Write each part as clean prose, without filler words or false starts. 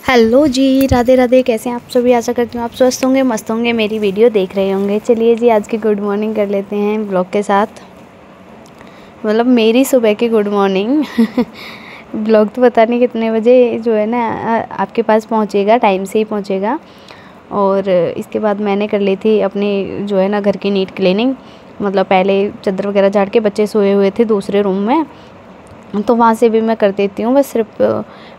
Hello जी, राधे राधे। कैसे हैं आप सभी? आशा करती हूँ आप स्वस्थ होंगे, मस्त होंगे, मेरी वीडियो देख रहे होंगे। चलिए जी, आज की गुड मॉर्निंग कर लेते हैं ब्लॉग के साथ। मतलब मेरी सुबह की गुड मॉर्निंग। ब्लॉग तो पता नहीं कितने बजे जो है ना आपके पास पहुँचेगा, टाइम से ही पहुँचेगा। और इसके बाद मैंने कर ली थी अपनी जो है ना घर की नीट क्लीनिंग। मतलब पहले चादर वगैरह झाड़ के, बच्चे सोए हुए थे दूसरे रूम में, तो वहाँ से भी मैं कर देती हूँ। बस सिर्फ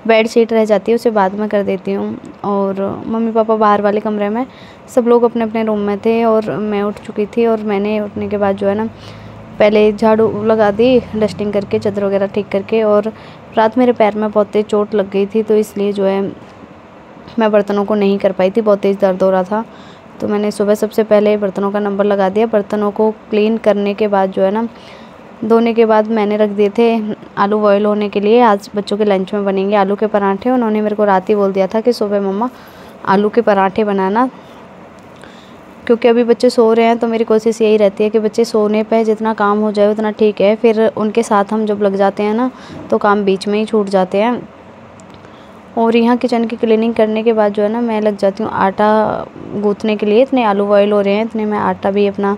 बेड शीट रह जाती है, उसे बाद में कर देती हूँ। और मम्मी पापा बाहर वाले कमरे में, सब लोग अपने अपने रूम में थे और मैं उठ चुकी थी। और मैंने उठने के बाद जो है ना पहले झाड़ू लगा दी, डस्टिंग करके, चादर वगैरह ठीक करके। और रात मेरे पैर में बहुत तेज़ चोट लग गई थी, तो इसलिए जो है मैं बर्तनों को नहीं कर पाई थी, बहुत तेज़ दर्द हो रहा था। तो मैंने सुबह सबसे पहले बर्तनों का नंबर लगा दिया। बर्तनों को क्लीन करने के बाद जो है ना, धोने के बाद मैंने रख दिए थे आलू बॉयल होने के लिए। आज बच्चों के लंच में बनेंगे आलू के पराठे। उन्होंने मेरे को रात ही बोल दिया था कि सुबह मम्मा आलू के पराठे बनाना, क्योंकि अभी बच्चे सो रहे हैं। तो मेरी कोशिश यही रहती है कि बच्चे सोने पे जितना काम हो जाए उतना ठीक है। फिर उनके साथ हम जब लग जाते हैं ना, तो काम बीच में ही छूट जाते हैं। और यहाँ किचन की क्लीनिंग करने के बाद जो है ना मैं लग जाती हूँ आटा गूँथने के लिए। इतने आलू बॉयल हो रहे हैं, इतने मैं आटा भी अपना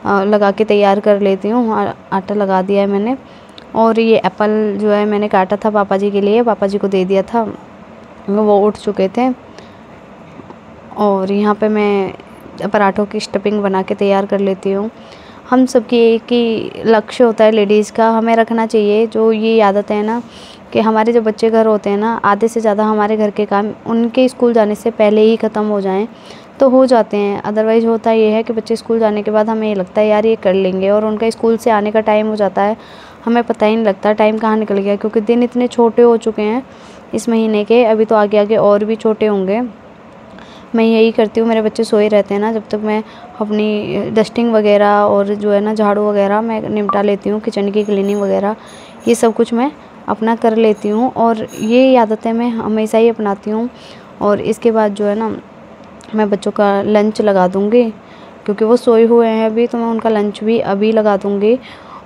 लगा के तैयार कर लेती हूँ। आटा लगा दिया है मैंने। और ये एप्पल जो है मैंने काटा था पापा जी के लिए, पापा जी को दे दिया था, वो उठ चुके थे। और यहाँ पे मैं पराठों की स्टफिंग बना के तैयार कर लेती हूँ। हम सबकी एक ही लक्ष्य होता है लेडीज़ का, हमें रखना चाहिए जो ये आदत है ना कि हमारे जब बच्चे घर होते हैं ना, आधे से ज़्यादा हमारे घर के काम उनके स्कूल जाने से पहले ही ख़त्म हो जाएं तो हो जाते हैं। अदरवाइज़ होता ये है कि बच्चे स्कूल जाने के बाद हमें ये लगता है यार ये कर लेंगे, और उनका स्कूल से आने का टाइम हो जाता है, हमें पता ही नहीं लगता टाइम कहाँ निकल गया। क्योंकि दिन इतने छोटे हो चुके हैं इस महीने के, अभी तो आगे आगे और भी छोटे होंगे। मैं यही करती हूँ, मेरे बच्चे सोए रहते हैं ना, जब तक मैं अपनी डस्टिंग वगैरह और जो है ना झाड़ू वगैरह मैं निपटा लेती हूँ, किचन की क्लीनिंग वगैरह ये सब कुछ मैं अपना कर लेती हूँ। और ये आदतें मैं हमेशा ही अपनाती हूँ। और इसके बाद जो है ना मैं बच्चों का लंच लगा दूँगी, क्योंकि वो सोए हुए हैं अभी, तो मैं उनका लंच भी अभी लगा दूँगी।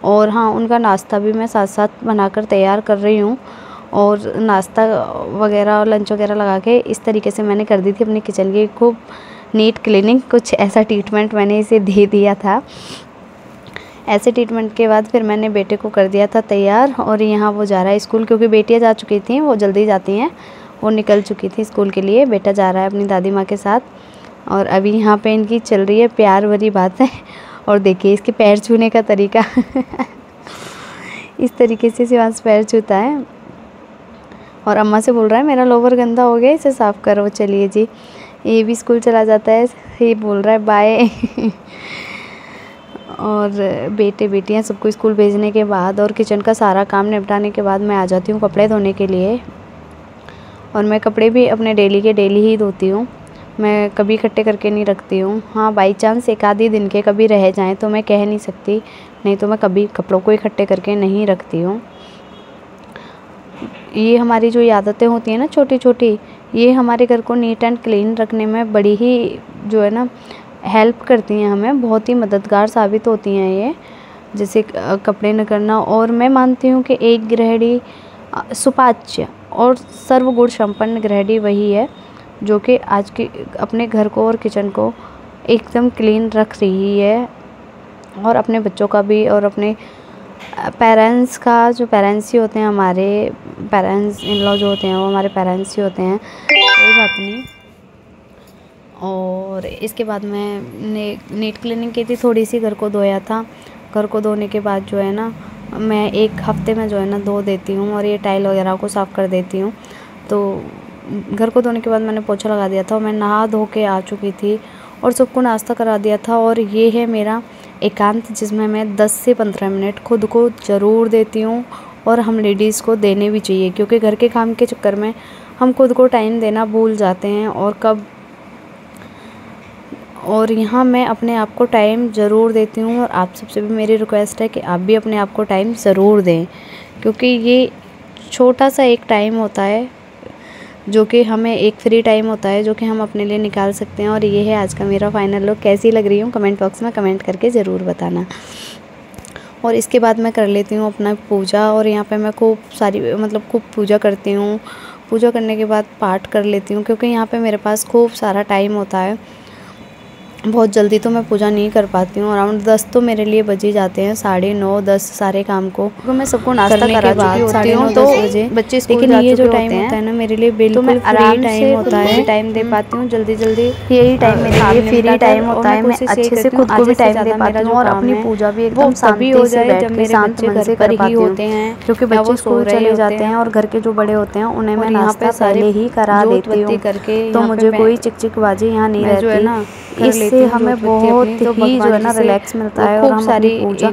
और हाँ, उनका नाश्ता भी मैं साथ साथ बनाकर तैयार कर रही हूँ। और नाश्ता वगैरह और लंच वगैरह लगा के इस तरीके से मैंने कर दी थी अपनी किचन की खूब नीट क्लीनिंग। कुछ ऐसा ट्रीटमेंट मैंने इसे दे दिया था। ऐसे ट्रीटमेंट के बाद फिर मैंने बेटे को कर दिया था तैयार। और यहाँ वो जा रहा है स्कूल, क्योंकि बेटियाँ जा चुकी थी, वो जल्दी जाती हैं, वो निकल चुकी थी स्कूल के लिए। बेटा जा रहा है अपनी दादी माँ के साथ। और अभी यहाँ पे इनकी चल रही है प्यार भरी बातें। और देखिए इसके पैर छूने का तरीका। इस तरीके से शिवांश पैर छूता है और अम्मा से बोल रहा है मेरा लोवर गंदा हो गया, इसे साफ़ करो। चलिए जी, ये भी स्कूल चला जाता है, ये बोल रहा है बाय। और बेटे बेटियां सबको स्कूल भेजने के बाद और किचन का सारा काम निपटाने के बाद मैं आ जाती हूँ कपड़े धोने के लिए। और मैं कपड़े भी अपने डेली के डेली ही धोती हूँ, मैं कभी इकट्ठे करके नहीं रखती हूँ। हाँ, बाई चांस एक आधी दिन के कभी रह जाएं तो मैं कह नहीं सकती, नहीं तो मैं कभी कपड़ों को इकट्ठे करके नहीं रखती हूँ। ये हमारी जो आदतें होती हैं ना छोटी छोटी, ये हमारे घर को नीट एंड क्लीन रखने में बड़ी ही जो है ना हेल्प करती हैं, हमें बहुत ही मददगार साबित होती हैं ये, जैसे कपड़े न करना। और मैं मानती हूँ कि एक गृहिणी सुपाच्य और सर्वगुण संपन्न गृहिणी वही है जो कि आज के अपने घर को और किचन को एकदम क्लीन रख रही है। और अपने बच्चों का भी, और अपने पेरेंट्स का, जो पेरेंट्स ही होते हैं हमारे, पेरेंट्स इन लॉ जो होते हैं वो हमारे पेरेंट्स ही होते हैं, कोई बात नहीं। और इसके बाद मैं नीट क्लीनिंग की थी, थोड़ी सी घर को धोया था। घर को धोने के बाद जो है ना मैं एक हफ्ते में जो है ना धो देती हूँ, और ये टाइल वगैरह को साफ़ कर देती हूँ। तो घर को धोने के बाद मैंने पोछा लगा दिया था, और मैं नहा धो के आ चुकी थी और सबको नाश्ता करा दिया था। और ये है मेरा एकांत, जिसमें मैं 10 से 15 मिनट खुद को ज़रूर देती हूँ। और हम लेडीज़ को देने भी चाहिए, क्योंकि घर के काम के चक्कर में हम खुद को टाइम देना भूल जाते हैं। और यहाँ मैं अपने आप को टाइम ज़रूर देती हूँ। और आप सबसे भी मेरी रिक्वेस्ट है कि आप भी अपने आप को टाइम ज़रूर दें, क्योंकि ये छोटा सा एक टाइम होता है जो कि हमें, एक फ्री टाइम होता है जो कि हम अपने लिए निकाल सकते हैं। और ये है आज का मेरा फाइनल लुक। कैसी लग रही हूँ कमेंट बॉक्स में कमेंट करके ज़रूर बताना। और इसके बाद मैं कर लेती हूँ अपना पूजा। और यहाँ पे मैं खूब सारी, मतलब खूब पूजा करती हूँ, पूजा करने के बाद पाठ कर लेती हूँ, क्योंकि यहाँ पे मेरे पास खूब सारा टाइम होता है। बहुत जल्दी तो मैं पूजा नहीं कर पाती हूँ। अराउंड 10 तो मेरे लिए बज ही जाते हैं, 9:30 10 सारे काम को तो मैं सबको नाश्ता करा चुकी होती हूँ, तो बच्चे स्कूल जा ये जो चुके टाइम होते होता हैं ना मेरे लिए बिल्कुल मैं फ्री टाइम होता है, टाइम दे पाती हूँ जल्दी यही टाइम मेरे लिए फ्री टाइम होता है। मैं अच्छे से खुद को भी टाइम दे पाती हूँ और अपनी पूजा भी एकदम शांति से बैठ के शांत मन से कर पाती हूँ, क्योंकि बच्चे स्कूल चले जाते हैं और घर के जो बड़े होते हैं उन्हें मैं नाश्ता पहले ही करा देती हूँ, तो मुझे कोई चिकचिकबाजी यहाँ नहीं रहती। इससे हमें बहुत ही जो है ना रिलैक्स मिलता है और हम अपनी पूजा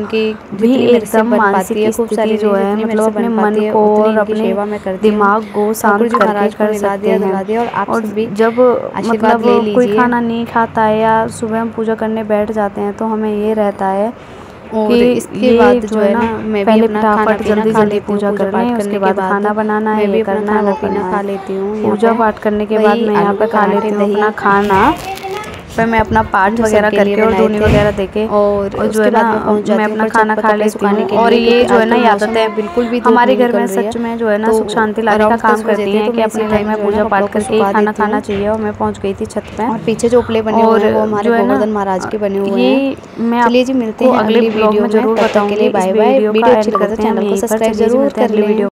भी एकदम मानसिक स्थिति जो है मतलब अपने मन को और अपने दिमाग को शांत करके कर सकते हैं। और जब मतलब कोई खाना नहीं खाता है या सुबह हम पूजा करने बैठ जाते हैं तो हमें ये रहता है और इसके बाद जो है ना मैं भी पहले अपना खाना पीना खा जल्दी लेती हूँ। पूजा कर लें, उसके बाद खाना बनाना है, मैं भी ये अपना करना है, खाना वो पीना करना खा है। लेती हूँ। पूजा पाठ करने के बाद मैं यहाँ पे खा लेती हूँ अपना खाना, फिर मैं अपना पाठ वगैरह करके और धूनी वगैरह देके और जो है ना मैं अपना खाना खा लेती हूँ। और ये जो है ना आदत है बिल्कुल भी हमारे घर में सच में जो है ना सुख शांति लाने का काम करती हैं कि अपने घर में पूजा पाठ करके ही खाना खाना चाहिए। और मैं पहुँच गई थी छत पे और पीछे जो उपले बने हुए हैं वो हमारे गोवर्धन महाराज के बने हुए हैं। मैं चलिए जी मिलते हैं अगले वीडियो में जरूर तब तक के लिए बाय बाय। वीडियो अच्छी लगे तो चैनल को सब्सक्राइब जरूर कर लें।